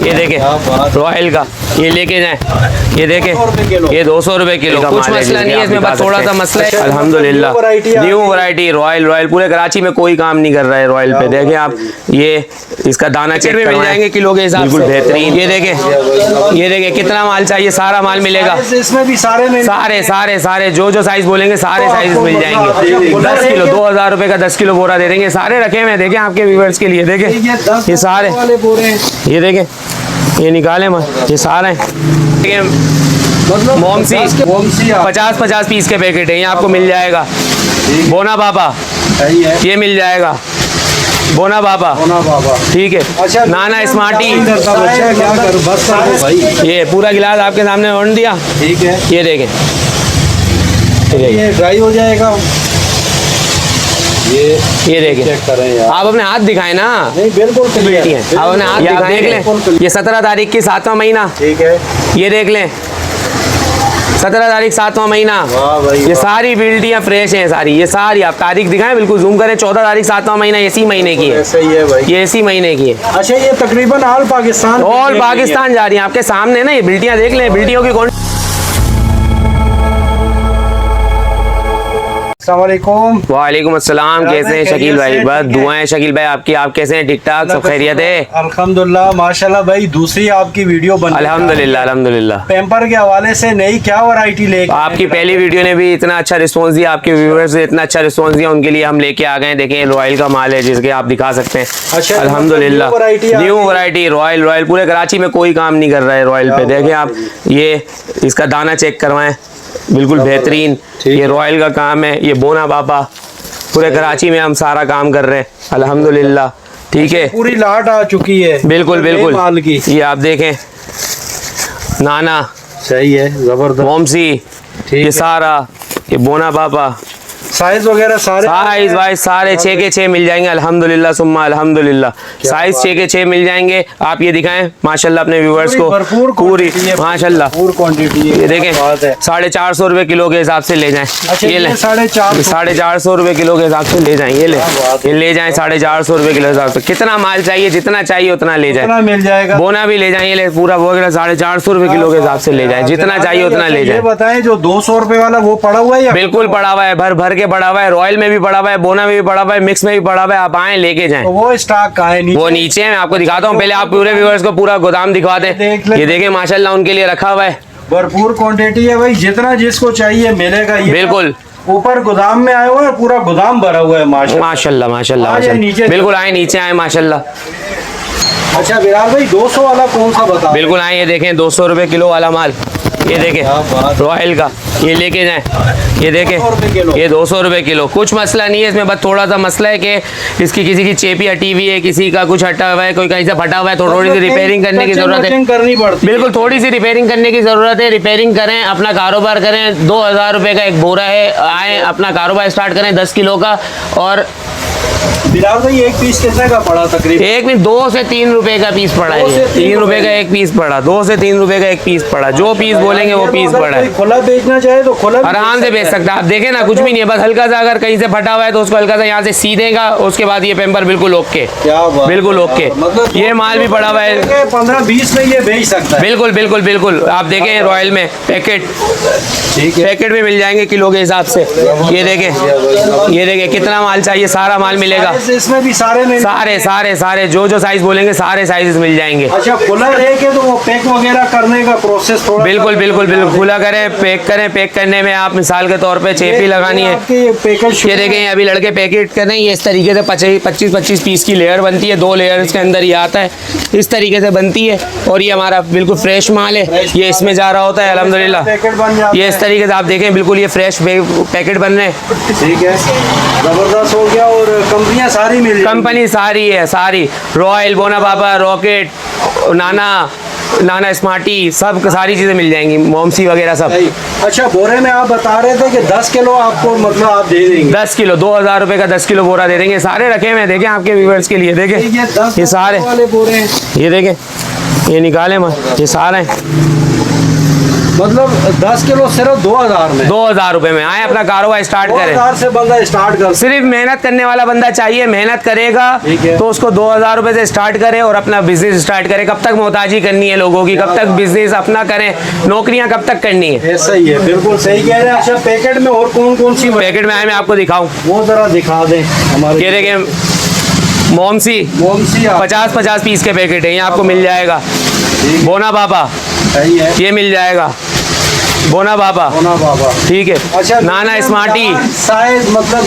ये देखे रॉयल का, ये लेके जाए, ये देखे ये 200 रुपए किलो। कुछ मसला नहीं है इसमें, बस थोड़ा सा मसला है। अल्हम्दुलिल्लाह न्यू वैरायटी रॉयल पूरे कराची में कोई काम नहीं कर रहा है रॉयल पे। देखें आप, ये इसका दाना चेक में मिल जाएंगे किलो के हिसाब से, बिल्कुल बेहतरीन। ये देखे कितना माल चाहिए, सारा माल मिलेगा इसमें भी सारे जो साइज बोलेंगे सारे साइज मिल जाएंगे। 10 किलो 2000 रुपए का 10 किलो बोरा दे देंगे, सारे रखे हुए हैं। देखें आपके व्यूअर्स के लिए, देखें ये सारे, ये देखें ये निकाले ये सारे मोमसी 50-50 पीस के पैकेट है, ये आपको मिल जाएगा। बोना बाबा ये मिल जाएगा, बोना बाबा ठीक है। अच्छा, नाना स्मार्टी ये पूरा गिलास आपके सामने ओढ़ दिया, ठीक है। ये देखें ये ड्राई हो जाएगा। ये देखें, आप अपने हाथ दिखाएं ना। नहीं बिल्कुल आप अपने हाथ दिखाएं, देख लें। ये 17 तारीख की 7वां महीना, ठीक है। ये देख लें 17 तारीख 7वां महीना। ये सारी बिल्डियाँ फ्रेश हैं सारी, ये सारी आप तारीख दिखाएं, बिल्कुल जूम करें। 14 तारीख 7वां महीना इसी महीने की है, सही है भाई, ये इसी महीने की है। अच्छा, ये तकरीबन ऑल पाकिस्तान जा रही है आपके सामने ना। ये बिल्डियाँ देख लें, बिल्डियों की वालेकुम अस्सलाम। कैसे हैं शकील भाई? बस दुआएं शकील भाई आपकी। आप कैसे हैं? ठीक ठाक, सब खैरियत है? अल्हम्दुलिल्लाह माशाल्लाह भाई। दूसरी आपकी वीडियो बन, अल्हम्दुलिल्लाह। पेम्पर के हवाले से नई क्या वैरायटी लेके आपकी पहली वीडियो ने भी इतना अच्छा रिस्पांस दिया, आपके व्यूअर्स ने इतना अच्छा रिस्पांस दिया, उनके लिए हम लेके आ गए। देखें रॉयल का माल है जिसके आप दिखा सकते हैं। अच्छा, अल्हम्दुलिल्लाह न्यू वैरायटी रॉयल पूरे कराची में कोई काम नहीं कर रहा है रॉयल पे। देखें आप, ये इसका दाना चेक करवाएं, बिल्कुल बेहतरीन। ये रॉयल का काम है। ये बोना बाबा पूरे कराची में हम सारा काम कर रहे हैं अल्हम्दुलिल्लाह, ठीक है। पूरी लाट आ चुकी है, बिल्कुल माल की। ये आप देखें नाना, सही है, जबरदस्त। मोमसी, ये सारा, ये बोना बाबा, साइज वगैरह साइज वाइज सारे 6 के 6 मिल जाएंगे अल्हम्दुलिल्लाह सुम्मा अल्हम्दुलिल्लाह। साइज 6 के 6 मिल जाएंगे। आप ये दिखाएं माशाल्लाह अपने व्यूअर्स को, पूरी माशाल्लाह क्वांटिटी। ये देखें 450 रुपए किलो के हिसाब से ले जाएं। ये लें 450 रुपए किलो के हिसाब से ले जाएं। ये ले जाएं 450 रुपए किलो के हिसाब से। कितना माल चाहिए, जितना चाहिए उतना ले जाए, मिल जाएगा। बोना भी ले जाए, ये ले पूरा वो 450 रुपए किलो के हिसाब से ले जाए, जितना चाहिए उतना ले जाए। बताएं जो 200 रुपए वाला वो पड़ा हुआ है? बिल्कुल पड़ा हुआ है, भर भर के पड़ा हुआ है। रॉयल में भी पड़ा हुआ है, बोना में भी पड़ा हुआ है, मिक्स में भी पड़ा हुआ है। आप आए लेके जाएं। तो वो स्टॉक कहाँ है? वो नीचे है, मैं आपको दिखाता हूँ। पहले आप पूरे व्यूअर्स को पूरा गोदाम दिखवा दें। ये देखें माशाल्लाह उनके लिए रखा हुआ है, भरपूर क्वांटिटी है भाई, जितना जिसको चाहिए मिलेगा। ये बिल्कुल ऊपर गोदाम में आया हुआ है, पूरा गोदाम भरा हुआ है माशाल्लाह। बिल्कुल आए नीचे आए माशाल्लाह। अच्छा बिलाल भाई 200 वाला कौन सा बता? बिल्कुल आए, ये देखें 200 रुपए किलो वाला माल। ये देखें रॉयल का, ये लेके जाएं। ये देखें ये 200 रुपए किलो। कुछ मसला नहीं है इसमें, बस थोड़ा सा मसला है कि इसकी किसी की चेपी हटी हुई है, किसी का कुछ हटा हुआ है, कोई कहीं से फटा हुआ है, थोड़ी सी रिपेयरिंग करने की जरूरत है, करनी पड़ती। बिल्कुल थोड़ी सी रिपेयरिंग करने की जरूरत है। रिपेयरिंग करें, अपना कारोबार करें। 2000 रुपए का एक बोरा है, आए अपना कारोबार स्टार्ट करें 10 किलो का। और बिलाल भाई एक पीस कितने का पड़ा तकरीबन? एक पीस 2 से 3 रुपए का पीस पड़ा है। 3 रुपए का एक पीस पड़ा, 2 से 3 रुपए का एक पीस पड़ा। जो पीस बोलेंगे वो पीस पड़ा है। खुला बेचना चाहे तो खुला आराम से बेच सकता है। आप देखें ना, कुछ भी नहीं है, बस हल्का सा अगर कहीं से फटा हुआ है तो उसको हल्का सा यहाँ से सी देगा, उसके बाद ये पेम्पर बिल्कुल ओके, बिल्कुल ओके। मतलब ये माल भी पड़ा हुआ है 15-20 में ये बेच सकता है। बिल्कुल। आप देखें रॉयल में पैकेट, पैकेट में मिल जाएंगे किलो के हिसाब से। ये देखें कितना माल चाहिए, सारा माल मिलेगा। इसमें भी सारे जो साइज बोलेंगे सारे साइजेस मिल जाएंगे। अच्छा खुला रहेगा तो वो पैक वगैरह करने का प्रोसेस थोड़ा बिल्कुल खुला करें, पैक करने में आप मिसाल के तौर पे चेपी लगानी है। ये देखें अभी लड़के पैकेट कर रहे हैं। ये इस तरीके से 25-25 पीस की लेयर बनती है, 2 लेयर्स के अंदर ये आता है, इस तरीके से बनती है। और ये हमारा बिल्कुल फ्रेश माल है, ये इसमें जा रहा होता है अल्हम्दुलिल्लाह। ये इस तरीके से आप देखें, बिल्कुल ये फ्रेश पैकेट बन रहे हैं। ठीक है, जबरदस्त हो गया। और कंपनियां सारी मिल, कंपनी सारी है, सारी रॉयल, बोना बाबा, रॉकेट, नाना स्मार्टी, सब सारी चीज़ें मिल जाएंगी, मोमसी वगैरह सब। अच्छा बोरे में आप बता रहे थे कि 10 किलो आपको मतलब आप दे देंगे? 10 किलो 2000 रुपए का 10 किलो बोरा दे देंगे। सारे रखे हुए हैं, देखें आपके व्यूअर्स के लिए। देखें ये सारे वाले बोरे, ये देखें ये निकाले ये सारे मतलब 10 किलो सिर्फ 2000 में, 2000 रुपए में। आए अपना कारोबार स्टार्ट करें। 2000 से बंदा स्टार्ट कर। सिर्फ मेहनत करने वाला बंदा चाहिए, मेहनत करेगा तो उसको 2000 रुपए से स्टार्ट करे और अपना बिजनेस स्टार्ट करे। कब तक मोहताजी करनी है लोगों की, कब तक बिजनेस अपना करें, नौकरियां कब तक करनी है। ऐसा ही है, बिल्कुल सही कह रहे हैं। अच्छा, पैकेट में और कौन कौन सी पैकेट में आए मैं आपको दिखाऊं, वो जरा दिखा दें हमारे। ये देखें मोमसी 50-50 पीस के पैकेट है, ये आपको मिल जाएगा। बोना बाबा सही है, ये मिल जाएगा, बोना बाबा ठीक है। अच्छा, नाना स्मार्टी साइज मतलब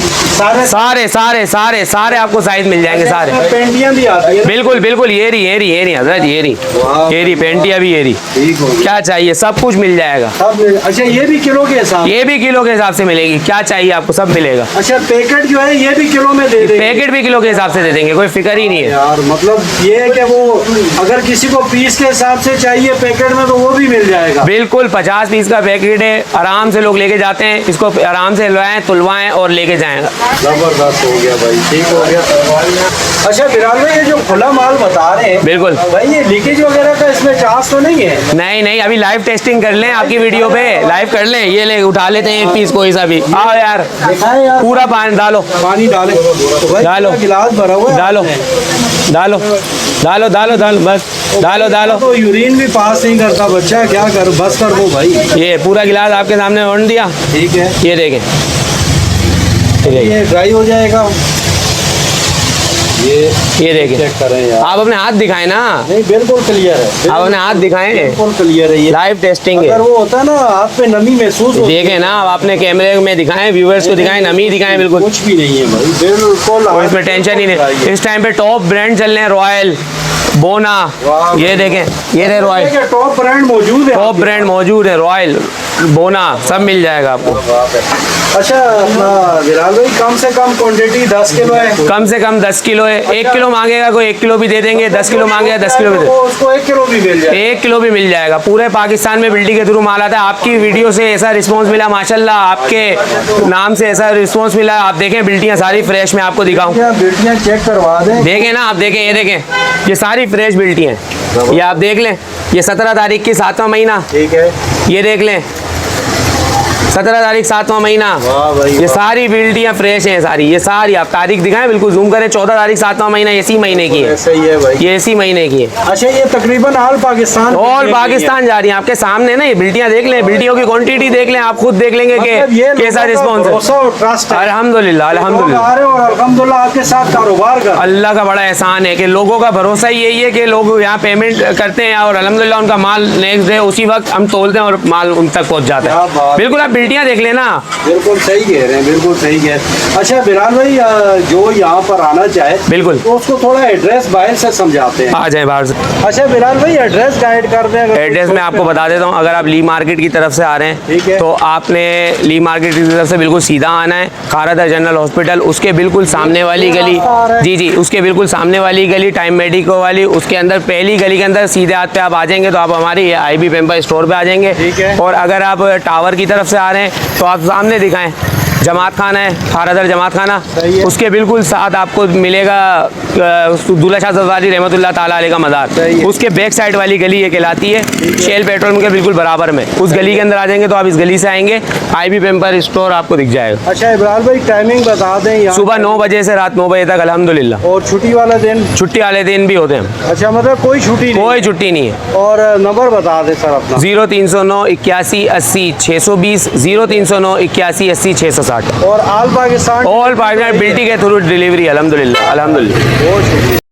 सारे आपको साइज मिल जाएंगे सारे। पेंटियां भी आती है। बिल्कुल बिल्कुल, ये रही हजरत, ये रही पेंटियां भी, ये रही। ठीक हो गया। क्या चाहिए सब कुछ मिल जाएगा। अच्छा, ये भी किलो के हिसाब, ये भी किलो के हिसाब से मिलेगी, क्या चाहिए आपको सब मिलेगा। अच्छा, पैकेट जो है ये भी किलो में दे देंगे। पैकेट भी किलो के हिसाब से दे देंगे, कोई फिक्र ही नहीं है यार। मतलब ये है कि वो अगर किसी को पीस के हिसाब से चाहिए पैकेट में तो वो भी मिल जाएगा। बिल्कुल 50 पीस का पैकेट है, आराम से लोग लेके जाते हैं, इसको आराम से लाएं, तुलवाएं और लेके जाएंगे। जबरदस्त हो गया भाई, ठीक हो गया। अच्छा बिलाल भाई, ये जो खुला माल बता रहे हैं, बिल्कुल भाई ये लीकेज वगैरह का इसमें चांस तो नहीं है? नहीं, अभी लाइव टेस्टिंग कर लें, आपकी वीडियो पे लाइव कर लें। ये ले उठा लेते हैं एक पीस कोई सा भी। आओ यार, दिखाएं यार। पूरा पानी डालो, पानी डाले तो भाई डालो, गिलास भरा हुआ है। डालो बस, डालो। तो यूरिन भी पास नहीं करता बच्चा, क्या कर, बस कर दो भाई। ये पूरा गिलास आपके सामने ओढ़ दिया, ठीक है। ये देखें, ये ड्राई हो जाएगा। ये देखें, चेक करें यार। आप अपने हाथ दिखाएं ना। नहीं, बिल्कुल क्लियर है, आप अपने हाथ दिखाएं, बिल्कुल क्लियर है। ये लाइव टेस्टिंग है। अगर वो होता है ना हाथ पे नमी महसूस होती है। देखें ना, आप अपने कैमरे में दिखाएं, व्यूअर्स को दिखाएं, नमी दिखाएं, बिल्कुल कुछ भी नहीं है भाई, बिल्कुल। और इसमें टेंशन ही नहीं। इस टाइम पे टॉप ब्रांड चल रहे हैं, रॉयल, बोना, ये देखें, ये रहे रॉयल, टॉप ब्रांड मौजूद है, टॉप ब्रांड मौजूद है, रॉयल, बोना सब मिल जाएगा आपको। अच्छा बिलाल भाई, कम से कम क्वांटिटी 10 किलो है? कम से कम 10 किलो है। 1 किलो मांगेगा कोई 1 किलो भी दे देंगे, 10 किलो मांगेगा 10 किलो भी दे, उसको 1 किलो भी मिल जाएगा। 1 किलो भी मिल जाएगा। पूरे पाकिस्तान में बिल्टी के थ्रू माल आता है। आपकी वीडियो से ऐसा रिस्पांस मिला माशाल्लाह, आपके नाम से ऐसा रिस्पांस मिला। आप देखें बिल्टियाँ सारी फ्रेश, मैं आपको दिखाऊं, बिल्टियाँ चेक करवा दें। देखें ना, आप देखें, ये देखें, ये सारी फ्रेश बिल्टियाँ हैं। ये आप देख लें, ये 17 तारीख की 7वां महीना, ठीक है। ये देख लें 17 तारीख 7वां महीना। ये सारी बिल्टियाँ फ्रेश हैं सारी, ये सारी आप तारीख दिखाएं, बिल्कुल जूम करें। 14 तारीख 7वां महीना इसी महीने की है। सही है भाई, ये इसी महीने की है। अच्छा, ये तकरीबन ऑल पाकिस्तान जा रही है। आपके सामने ना ये बिल्टियाँ देख लें, बिल्टियों की क्वांटिटी देख लें, आप खुद देख लेंगे कि कैसा रिस्पॉन्स है। अल्हम्दुलिल्लाह अल्हम्दुलिल्लाह आपके साथ कारोबार कर, अल्लाह का बड़ा एहसान है कि लोगों का भरोसा ही यही है कि लोग यहाँ पेमेंट करते हैं और अल्हम्दुलिल्लाह उनका माल नेक्स्ट डे उसी वक्त हम तोलते हैं और माल उन तक पहुँच जाता है। बिल्कुल आप बिल्टियाँ देख लेना, बिल्कुल सही कह रहे हैं, बिल्कुल सही कह रहे हैं। अच्छा बिलाल भाई, जो यहाँ पर आना चाहे बिल्कुल तो उसको थोड़ा एड्रेस बाहर से समझाते हैं। आ जाए बाहर से। अच्छा बिलाल भाई, एड्रेस गाइड कर दें। एड्रेस मैं आपको बता देता हूँ। अगर आप ली मार्केट की तरफ से आ रहे हैं तो आपने ली मार्केट की तरफ से बिल्कुल सीधा आना है। खारदा जनरल हॉस्पिटल, उसके बिल्कुल सामने वाली गली, जी उसके बिल्कुल सामने वाली गली, टाइम मेडिको वाली, उसके अंदर पहली गली के अंदर सीधे हाथ पे आप आ जाएंगे तो आप हमारी IB पेम्पर स्टोर पे आ जाएंगे। और अगर आप टावर की तरफ से आ रहे हैं तो आप सामने दिखाएं, जमात खाना है, खारदर जमात खाना, उसके बिल्कुल साथ आपको मिलेगा दूल्हा शाह ज़फ़ारी रहमतुल्लाह ताला अलैह का मज़ार। उसके बैक साइड वाली गली ये कहलाती है, शेल पेट्रोल पंप के बिल्कुल बराबर में। उस गली के अंदर आ जाएंगे तो आप इस गली से आएंगे, IB पेम्पर स्टोर आपको दिख जाएगा। अच्छा इब्राल भाई, टाइमिंग बता दें। सुबह 9 बजे से रात 9 बजे तक अल्हम्दुलिल्लाह। और छुट्टी वाला दिन? छुट्टी वाले दिन भी होते हैं। अच्छा, मतलब कोई छुट्टी नहीं? कोई छुट्टी नहीं है। और नंबर बता दें सर अपना। 0309 81 80 620, 0309 81 80 660। और ऑल पाकिस्तान बिल्टी के थ्रू डिलीवरी अल्हम्दुलिल्लाह। बहुत शुक्रिया।